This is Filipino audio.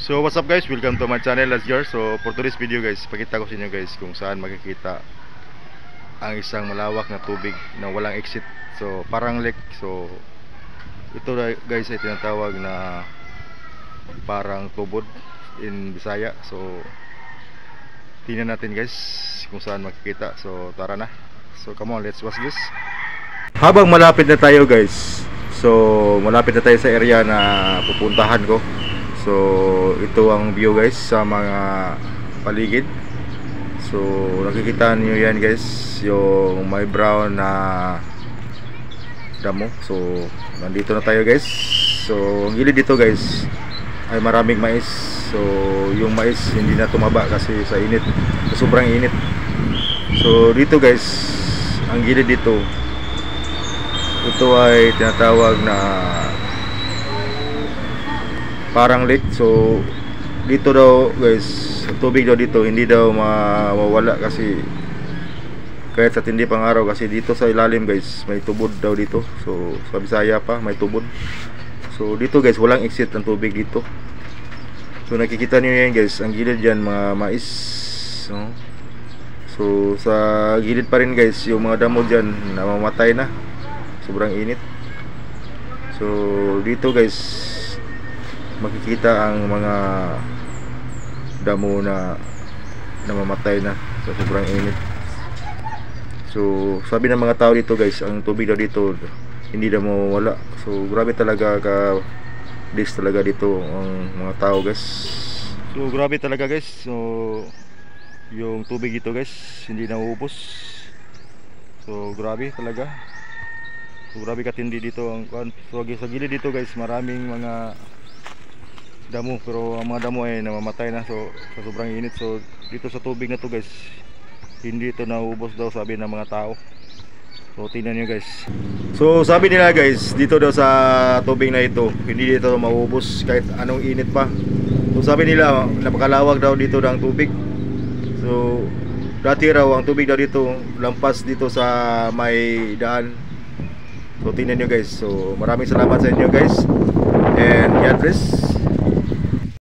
So what's up guys, welcome to my channel as yours. So for today's video guys, pakita ko sa inyo guys kung saan makikita ang isang malawak na tubig na walang exit. So parang lake. So ito guys ay tinatawag na parang tubod in Bisaya. So tingnan natin guys kung saan makikita. So tara na. So come on, let's watch this. Habang malapit na tayo guys, so malapit na tayo sa area na pupuntahan ko. So ito ang view guys sa mga paligid. So nakikita niyo yan guys, yung may brown na damo. So nandito na tayo guys. So ang gilid dito guys ay maraming mais. So yung mais hindi na tumaba kasi sa init, sa sobrang init. So dito guys, ang gilid dito, ito ay tinatawag na parang lake. So dito daw guys, ang tubig daw dito hindi daw mawawala kasi kahit sa tindi pang araw, kasi dito sa ilalim guys may tubod daw dito. So sa Bisaya pa may tubod. So dito guys walang exit ang tubig dito. So nakikita niyo yan guys, ang gilid dyan mga mais, no? So sa gilid pa rin guys yung mga damo dyan namamatay na, sobrang init. So dito guys makikita ang mga damo na namamatay na sa sobrang init. So sabi ng mga tao dito guys, ang tubig daw dito hindi daw mawala. So grabe talaga ka dis talaga dito ang mga tao guys. So grabe talaga guys. So yung tubig dito guys hindi na uubos. So grabe talaga. So grabe katindi dito ang so sa gilid dito guys maraming mga damo, pero ang mga damo ay namamatay na so sa sobrang init. So dito sa tubig na to guys hindi ito nauubos daw sabi ng mga tao. So tingnan nyo guys. So sabi nila guys dito daw sa tubig na ito hindi dito mauubos kahit anong init pa. So sabi nila napakalawak daw dito ng tubig. So dati raw ang tubig daw dito lampas dito sa may daan. So tingnan nyo guys. So maraming salamat sa inyo guys, and God bless.